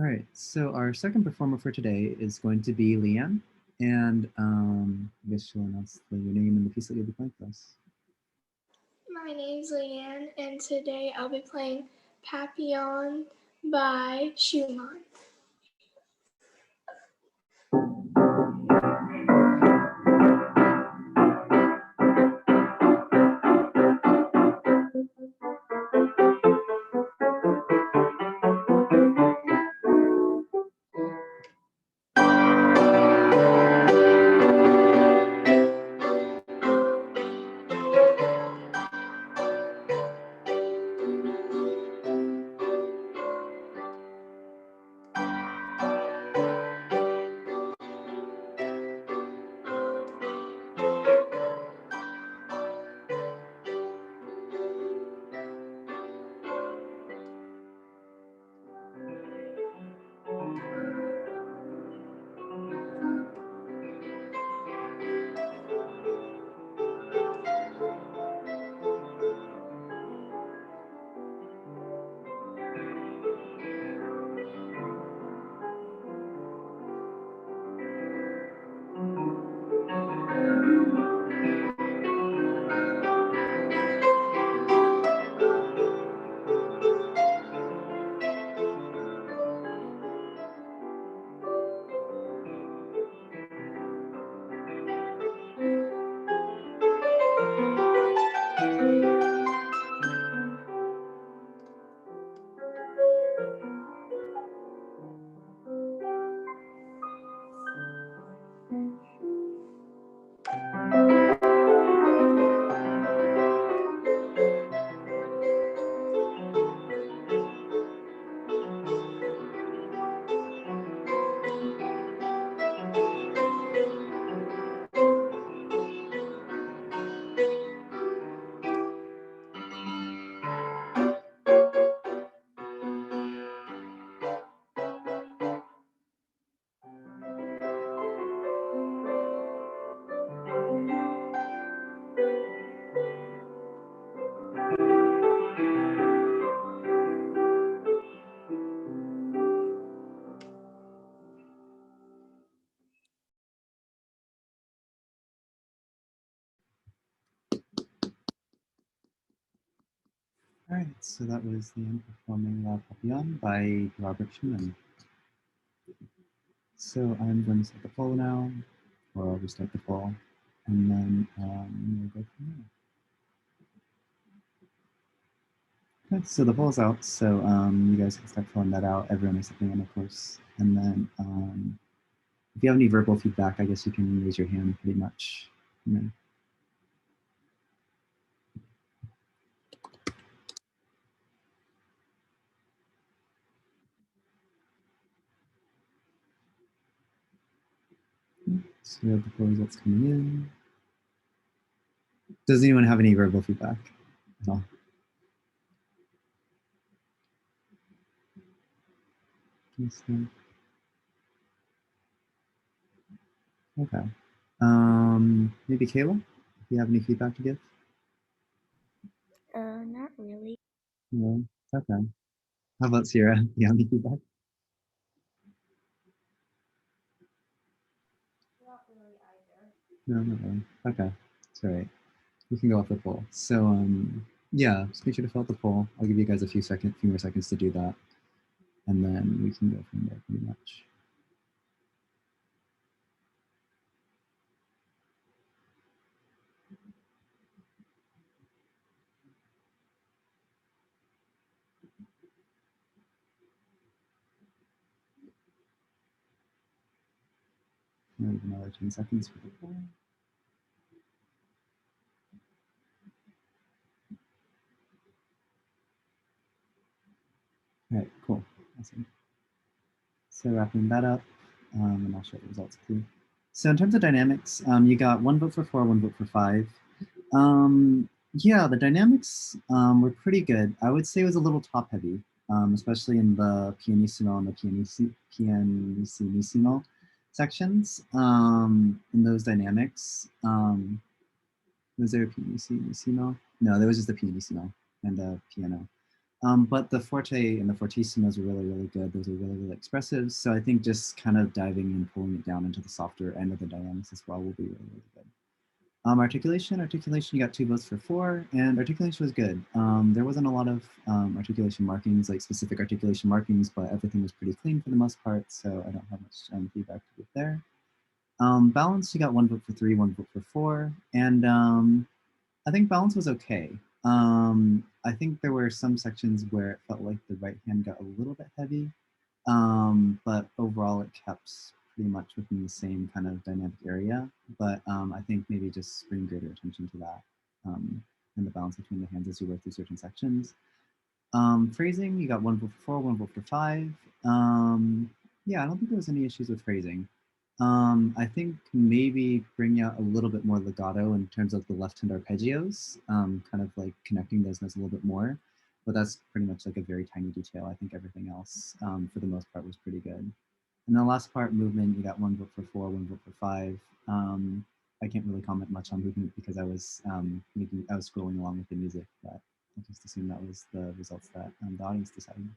All right, so our second performer for today is going to be LeAnn, and I guess she'll announce your name and the piece that you'll be playing for us. My name's LeAnn, and today I'll be playing Pappillion by Schumann. All right, so that was LeAnn performing La Papillon by Robert Schumann. So I'm going to start the poll now, or I'll restart the poll, and then we'll go from there. Okay, so the poll's out, so you guys can start filling that out. Everyone except LeAnn, of course. And then if you have any verbal feedback, I guess you can raise your hand pretty much. So we have the poll results coming in. Does anyone have any verbal feedback at all? Okay. Maybe Kayla, if you have any feedback to give? Not really. No. Okay. How about Sierra? Do you have any feedback? Not really either. No, not really. Okay. It's all right. We can go off the poll. So yeah, just make sure to fill out the poll. I'll give you guys a few more seconds to do that. And then we can go from there pretty much. Another 10 seconds for the poll. All right, cool. Awesome. So wrapping that up, and I'll show the results too. So in terms of dynamics, you got 1 vote for 4, 1 vote for 5. Yeah, the dynamics were pretty good. I would say it was a little top heavy, especially in the pianissimo and the pianissimissimo sections. In those dynamics, was there a pianissimo? No, there was just a pianissimo and a piano. But the forte and the fortissimos were really, really good. Those are really, really expressive. So I think just kind of diving and pulling it down into the softer end of the dynamics as well will be really, really good. Articulation, you got 2 votes for 4, and articulation was good. There wasn't a lot of articulation markings, like specific articulation markings, but everything was pretty clean for the most part, so I don't have much feedback to give there. Balance, you got 1 vote for 3, 1 vote for 4, and I think balance was okay. I think there were some sections where it felt like the right hand got a little bit heavy, but overall it kept pretty much within the same kind of dynamic area. But I think maybe just bring greater attention to that and the balance between the hands as you work through certain sections. Phrasing, you got 1 vote for 4, 1 vote for 5. Yeah, I don't think there was any issues with phrasing. I think maybe bring out a little bit more legato in terms of the left hand arpeggios, kind of like connecting those notes a little bit more. But that's pretty much like a very tiny detail. I think everything else, for the most part, was pretty good. And the last part, movement, you got 1 vote for 4, 1 vote for 5. I can't really comment much on movement because I was I was scrolling along with the music, but I just assume that was the results that the audience decided.